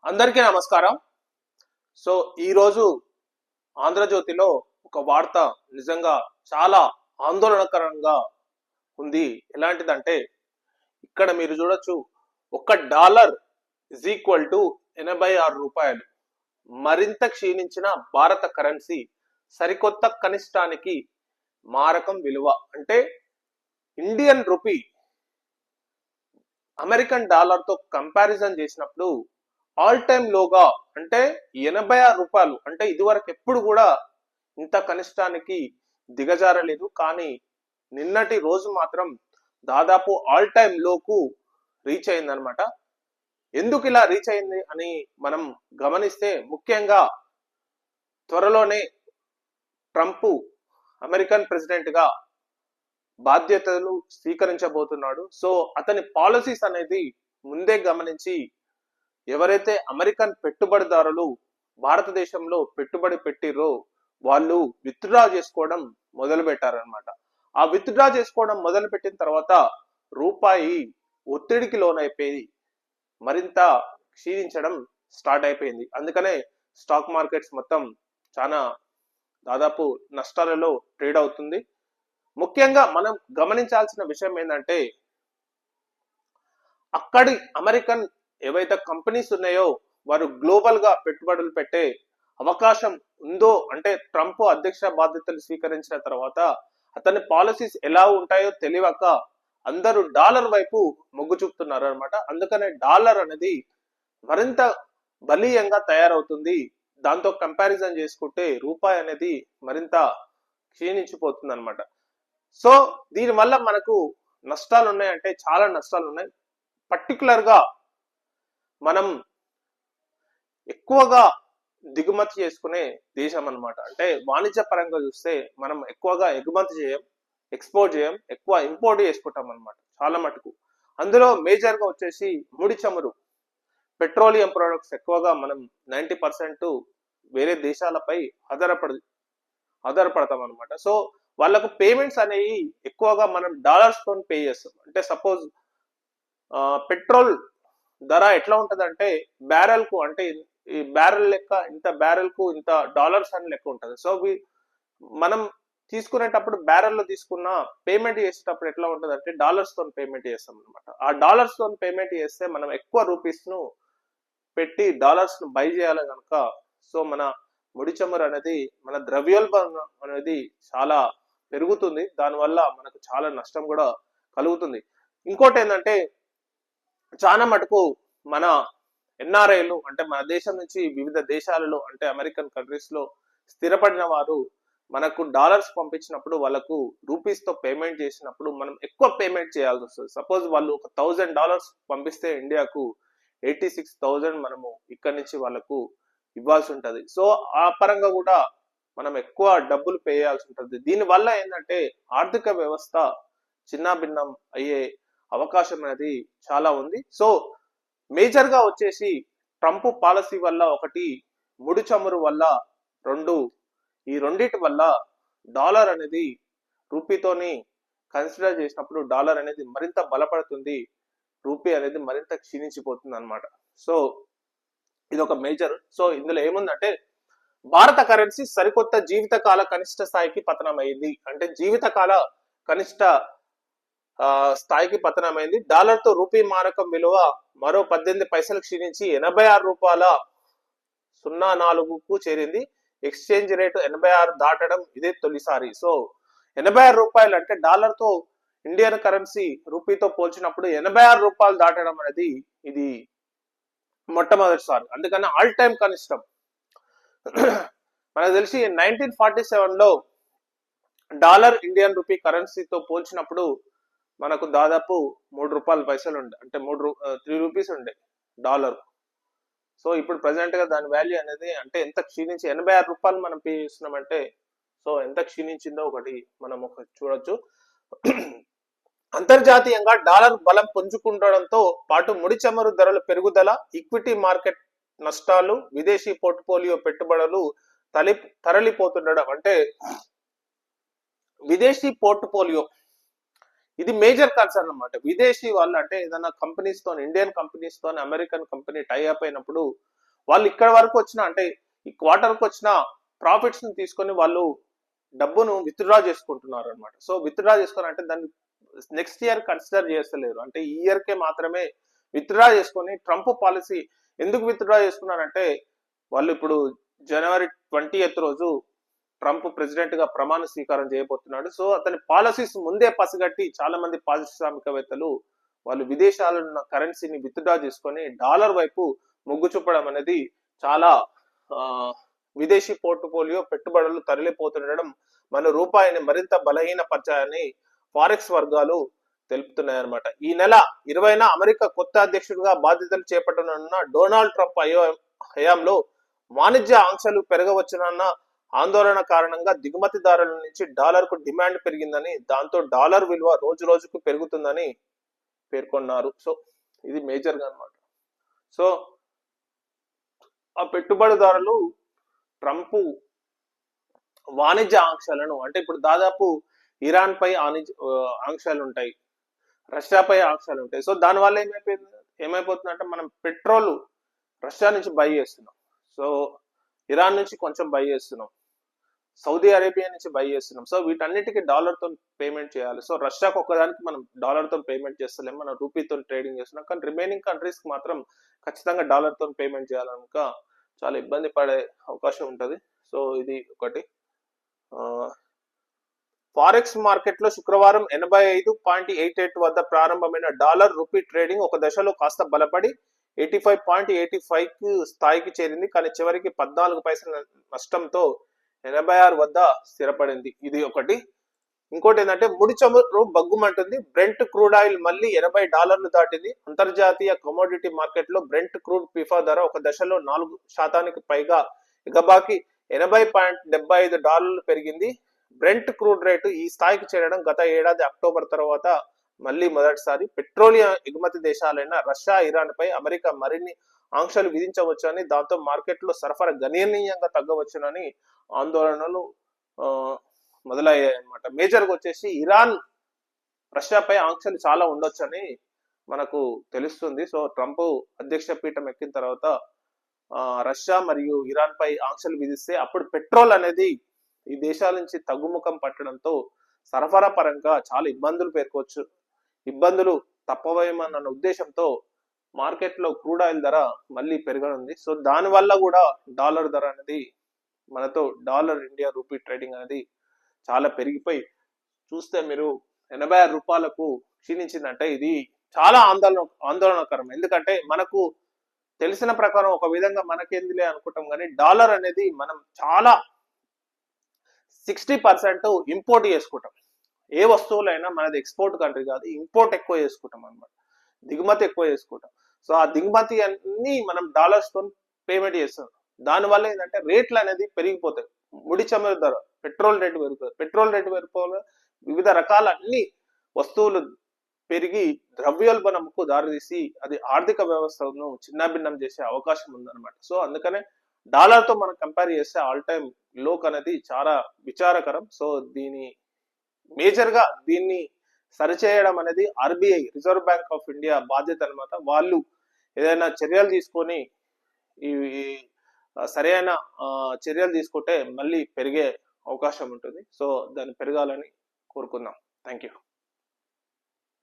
అందరికీ నమస్కారం. సో ఈరోజు ఆంధ్రజ్యోతిలో ఒక వార్త నిజంగా చాలా ఆందోళనకరంగా ఉంది. ఎలాంటిదంటే ఇక్కడ మీరు చూడొచ్చు, $1 ఇజ్ ఈక్వల్ టు 86 రూపాయలు. మరింత క్షీణించిన భారత కరెన్సీ సరికొత్త కనిష్టానికి మారకం విలువ. అంటే ఇండియన్ రూపీ అమెరికన్ డాలర్ తో కంపారిజన్ చేసినప్పుడు ఆల్ టైమ్ లోగా అంటే 86 రూపాయలు. అంటే ఇదివరకు ఎప్పుడు కూడా ఇంత కనిష్టానికి దిగజారలేదు. కానీ నిన్నటి రోజు మాత్రం దాదాపు ఆల్ టైమ్ లోకు రీచ్ అయింది అనమాట. ఎందుకు ఇలా రీచ్ అయింది అని మనం గమనిస్తే, ముఖ్యంగా త్వరలోనే ట్రంప్ అమెరికన్ ప్రెసిడెంట్ గా బాధ్యతలు స్వీకరించబోతున్నాడు. సో అతని పాలసీస్ అనేది ముందే గమనించి ఎవరైతే అమెరికన్ పెట్టుబడిదారులు భారతదేశంలో పెట్టుబడి పెట్టిరో వాళ్ళు విత్డ్రా చేసుకోవడం మొదలు పెట్టారనమాట. ఆ విత్డ్రా చేసుకోవడం మొదలు పెట్టిన తర్వాత రూపాయి ఒత్తిడికి లోనైపోయి మరింత క్షీణించడం స్టార్ట్ అయిపోయింది. అందుకనే స్టాక్ మార్కెట్స్ మొత్తం చాలా దాదాపు నష్టాలలో ట్రేడ్ అవుతుంది. ముఖ్యంగా మనం గమనించాల్సిన విషయం ఏంటంటే, అక్కడి అమెరికన్ ఏవైతే కంపెనీస్ ఉన్నాయో వారు గ్లోబల్ గా పెట్టుబడులు పెట్టే అవకాశం ఉందో, అంటే ట్రంప్ అధ్యక్ష బాధ్యతలు స్వీకరించిన తర్వాత అతని పాలసీస్ ఎలా ఉంటాయో తెలియక అందరూ డాలర్ వైపు మొగ్గు చూపుతున్నారు అనమాట. అందుకనే డాలర్ అనేది మరింత బలీయంగా తయారవుతుంది. దాంతో కంపారిజన్ చేసుకుంటే రూపాయి అనేది మరింత క్షీణించిపోతుంది అనమాట. సో దీనివల్ల మనకు నష్టాలు ఉన్నాయంటే చాలా నష్టాలు ఉన్నాయి. పర్టికులర్ గా మనం ఎక్కువగా దిగుమతి చేసుకునే దేశం అనమాట. అంటే వాణిజ్య పరంగా చూస్తే మనం ఎక్కువగా ఎగుమతి చేయం, ఎక్స్పోర్ట్ చేయం, ఎక్కువ ఇంపోర్ట్ చేసుకుంటాం అనమాట చాలా మటుకు. అందులో మేజర్ గా వచ్చేసి ముడి చమురు, పెట్రోలియం ప్రొడక్ట్స్ ఎక్కువగా మనం 90% వేరే దేశాలపై ఆధారపడతాం అనమాట. సో వాళ్ళకు పేమెంట్స్ అనేవి ఎక్కువగా మనం డాలర్స్ తో పే చేస్తాం. అంటే సపోజ్ పెట్రోల్ ధర ఎట్లా ఉంటది అంటే బ్యారెల్ కు, అంటే ఈ బ్యారెల్ లెక్క ఇంత బ్యారెల్ కు ఇంత డాలర్స్ అని లెక్క ఉంటది. సో మనం తీసుకునేటప్పుడు బ్యారెల్ లో తీసుకున్న పేమెంట్ చేసేటప్పుడు ఎట్లా ఉంటది అంటే డాలర్స్ తో పేమెంట్ చేస్తాం అనమాట. ఆ డాలర్స్ తో పేమెంట్ చేస్తే మనం ఎక్కువ రూపీస్ ను పెట్టి డాలర్స్ ను బై చేయాలి కనుక, సో మన ముడి చమురు అనేది, మన ద్రవ్యోల్బణం అనేది చాలా పెరుగుతుంది. దానివల్ల మనకు చాలా నష్టం కూడా కలుగుతుంది. ఇంకోటి ఏంటంటే, చాలా మటుకు మన ఎన్ఆర్ఐలు, అంటే మన దేశం నుంచి వివిధ దేశాలలో, అంటే అమెరికన్ కంట్రీస్ లో స్థిరపడిన వారు మనకు డాలర్స్ పంపించినప్పుడు వాళ్ళకు రూపీస్ తో పేమెంట్ చేసినప్పుడు మనం ఎక్కువ పేమెంట్ చేయాల్సి వస్తుంది. సపోజ్ వాళ్ళు ఒక $1000 పంపిస్తే ఇండియాకు 86,000 మనము ఇక్కడి నుంచి వాళ్ళకు ఇవ్వాల్సి ఉంటది. సో ఆ పరంగా కూడా మనం ఎక్కువ డబ్బులు పే చేయాల్సి ఉంటుంది. దీనివల్ల ఏంటంటే ఆర్థిక వ్యవస్థ చిన్నాభిన్నం అయ్యే అవకాశం అనేది చాలా ఉంది. సో మేజర్ గా వచ్చేసి ట్రంప్ పాలసీ వల్ల ఒకటి, ముడి చమురు వల్ల రెండు, ఈ రెండిటి వల్ల డాలర్ అనేది రూపీతోని కన్సిడర్ చేసినప్పుడు డాలర్ అనేది మరింత బలపడుతుంది, రూపీ అనేది మరింత క్షీణించిపోతుంది అనమాట. సో ఇది ఒక మేజర్. సో ఇందులో ఏముందంటే, భారత కరెన్సీ సరికొత్త జీవితకాల కనిష్ట స్థాయికి పతనమైంది. అంటే జీవితకాల కనిష్ట స్థాయికి పతనమైంది. డాలర్ తో రూపీ మారకం విలువ మరో 18 పైసలు క్షీణించి 86 రూపాయల 04కు చేరింది. ఎక్స్చేంజ్ రేటు 86 దాటడం ఇదే తొలిసారి. సో 86 రూపాయలు అంటే డాలర్ తో ఇండియన్ కరెన్సీ రూపీతో పోల్చినప్పుడు 86 రూపాయలు దాటడం అనేది ఇది మొట్టమొదటిసారి. అందుకని ఆల్ టైమ్ కనిష్టం. మనకు తెలిసి 1947 లో డాలర్ ఇండియన్ రూపీ కరెన్సీతో పోల్చినప్పుడు మనకు దాదాపు 3 రూపాయల పైసలు ఉండే, అంటే 3 రూపీస్ ఉండే డాలర్. సో ఇప్పుడు ప్రెసెంట్ గా దాని వాల్యూ అనేది అంటే ఎంత క్షీణించి 86 రూపాయలు మనం పే చేస్తున్నామంటే, సో ఎంత క్షీణించిందో ఒకటి మనం చూడొచ్చు. అంతర్జాతీయంగా డాలర్ బలం పుంజుకుండడంతో పాటు ముడి చమురు ధరల పెరుగుదల, ఈక్విటీ మార్కెట్ నష్టాలు, విదేశీ పోర్ట్ఫోలియో పెట్టుబడులు తరలిపోతుండడం. అంటే విదేశీ పోర్ట్ఫోలియో ఇది మేజర్ కన్సర్న్ అన్నమాట. విదేశీ వాళ్ళు అంటే ఏదైనా కంపెనీస్ తో, ఇండియన్ కంపెనీస్ తో అమెరికన్ కంపెనీ టై అప్ అయినప్పుడు వాళ్ళు ఇక్కడ వరకు వచ్చిన అంటే ఈ క్వార్టర్కి వచ్చిన ప్రాఫిట్స్ ని తీసుకొని వాళ్ళు డబ్బును విత్డ్రా చేసుకుంటున్నారు అనమాట. సో విత్డ్రా చేసుకొని అంటే దాన్ని నెక్స్ట్ ఇయర్ కన్సిడర్ చేస్తలేరు, అంటే ఈ ఇయర్ కే మాత్రమే విత్డ్రా చేసుకొని ట్రంప్ పాలసీ ఎందుకు విత్డ్రా చేసుకున్నారంటే వాళ్ళు ఇప్పుడు జనవరి 20th రోజు ట్రంప్ ప్రెసిడెంట్ గా ప్రమాణ స్వీకారం చేయబోతున్నాడు. సో అతని పాలసీస్ ముందే పసిగట్టి చాలా మంది పారిశ్రామికవేత్తలు వాళ్ళు విదేశాలలో ఉన్న కరెన్సీని విత్డ్రా చేసుకొని డాలర్ వైపు మొగ్గు చూపడం అనేది చాలా విదేశీ పోర్ట్ఫోలియో పెట్టుబడులు తరలిపోతుండడం మన రూపాయిని మరింత బలహీనపరచాయని ఫారెక్స్ వర్గాలు తెలుపుతున్నాయన్నమాట. ఈ నెల 20న అమెరికా కొత్త అధ్యక్షుడిగా బాధ్యతలు చేపట్టనున్న డొనాల్డ్ ట్రంప్ హయాంలో వాణిజ్య ఆంక్షలు పెరగవచ్చునన్న ఆందోళన కారణంగా దిగుమతిదారుల నుంచి డాలర్ కు డిమాండ్ పెరిగిందని, దాంతో డాలర్ విలువ రోజు రోజుకు పెరుగుతుందని పేర్కొన్నారు. సో ఇది మేజర్ గా అనమాట. సో ఆ పెట్టుబడిదారులు ట్రంప్ వాణిజ్య ఆంక్షలను అంటే ఇప్పుడు దాదాపు ఇరాన్ పై ఆంక్షలు ఉంటాయి, రష్యాపై ఆంక్షలు ఉంటాయి. సో దానివల్ల ఏమైపోతుందంటే మనం పెట్రోల్ రష్యా నుంచి బై చేస్తున్నాం, సో ఇరాన్ నుంచి కొంచెం బై చేస్తున్నాం, సౌదీ అరేబియా నుంచి బై చేస్తున్నాం. సో వీటన్నిటికీ డాలర్తో పేమెంట్ చేయాలి. సో రష్యాకు ఒక్కదానికి మనం డాలర్తో పేమెంట్ చేస్తలేం, మనం రూపీతో ట్రేడింగ్ చేస్తున్నాం. కానీ రిమైనింగ్ కంట్రీస్కి మాత్రం ఖచ్చితంగా డాలర్తో పేమెంట్ చేయాలనుక చాలా ఇబ్బంది పడే అవకాశం ఉంటుంది. సో ఇది ఒకటి. ఫారెక్స్ మార్కెట్ లో శుక్రవారం 85.88 వద్ద ప్రారంభమైన డాలర్ రూపీ ట్రేడింగ్ ఒక దశలో కాస్త బలపడి 85.85 స్థాయికి చేరింది. కానీ చివరికి 14 పైసల నష్టంతో 86 వద్ద స్థిరపడింది. ఇది ఒకటి. ఇంకోటి ఏంటంటే ముడి చమురు బగ్గుమంటుంది. బ్రెంట్ క్రూడ్ ఆయిల్ మళ్ళీ $80 దాటింది. అంతర్జాతీయ కమోడిటీ మార్కెట్ లో బ్రెంట్ క్రూడ్ పిఫా ధర ఒక దశలో 4% పైగా ఎగబాకి $80.75 పెరిగింది. బ్రెంట్ క్రూడ్ రేటు ఈ స్థాయికి చేరడం గత ఏడాది అక్టోబర్ తర్వాత మళ్ళీ మొదటిసారి. పెట్రోలియం ఎగుమతి దేశాలైన రష్యా, ఇరాన్ పై అమెరికా మరిన్ని ఆంక్షలు విధించవచ్చని, దాంతో మార్కెట్ లో సరఫరా గణనీయంగా తగ్గవచ్చునని ఆందోళనలు మొదలయ్యాయి అన్నమాట. మేజర్ గా వచ్చేసి ఇరాన్, రష్యాపై ఆంక్షలు చాలా ఉండొచ్చని మనకు తెలుస్తుంది. సో ట్రంప్ అధ్యక్ష పీఠం ఎక్కిన తర్వాత రష్యా మరియు ఇరాన్ పై ఆంక్షలు విధిస్తే అప్పుడు పెట్రోల్ అనేది ఈ దేశాల నుంచి తగ్గుముఖం పట్టడంతో సరఫరా పరంగా చాలా ఇబ్బందులు తప్పవేమన్న ఉద్దేశంతో మార్కెట్ లో క్రూడ్ ఆయిల్ ధర మళ్ళీ పెరగనుంది. సో దాని వల్ల కూడా డాలర్ ధర అనేది మనతో డాలర్ ఇండియా రూపీ ట్రేడింగ్ అనేది చాలా పెరిగిపోయి చూస్తే మీరు 86 రూపాయలకు క్షీణించిందంటే ఇది చాలా ఆందోళనకరం. ఎందుకంటే మనకు తెలిసిన ప్రకారం ఒక విధంగా మనకేందిలే అనుకుంటాం, కానీ డాలర్ అనేది మనం చాలా 60% ఇంపోర్ట్ చేసుకుంటాం. ఏ వస్తువులైనా మనది ఎక్స్పోర్ట్ కంట్రీ కాదు, ఇంపోర్ట్ ఎక్కువ చేసుకుంటాం అనమాట, దిగుమతి ఎక్కువ చేసుకుంటాం. సో ఆ దిగుమతి అన్ని మనం డాలర్స్ తో పేమెంట్ చేస్తాం. దానివల్ల ఏంటంటే రేట్లు అనేది పెరిగిపోతాయి. ముడి చమురు ధర, పెట్రోల్ రేటు పెరుగుతుంది. పెట్రోల్ రేటు పెరిగిపోవడం వివిధ రకాల అన్ని వస్తువులు పెరిగి ద్రవ్యోల్బణంకు దారితీసి అది ఆర్థిక వ్యవస్థను చిన్నాభిన్నం చేసే అవకాశం ఉందన్నమాట. సో అందుకనే డాలర్ తో మనం కంపేర్ చేస్తే ఆల్ టైమ్ లోక్ అనేది చాలా విచారకరం. సో మేజర్ గా దీన్ని సరిచేయడం అనేది RBI, reserve bank of India బాధ్యత అనమాట. వాళ్ళు ఏదైనా చర్యలు తీసుకొని ఈ సరైన చర్యలు తీసుకుంటే మళ్ళీ పెరిగే అవకాశం ఉంటుంది. సో దాన్ని పెరగాలని కోరుకుందాం. Thank you.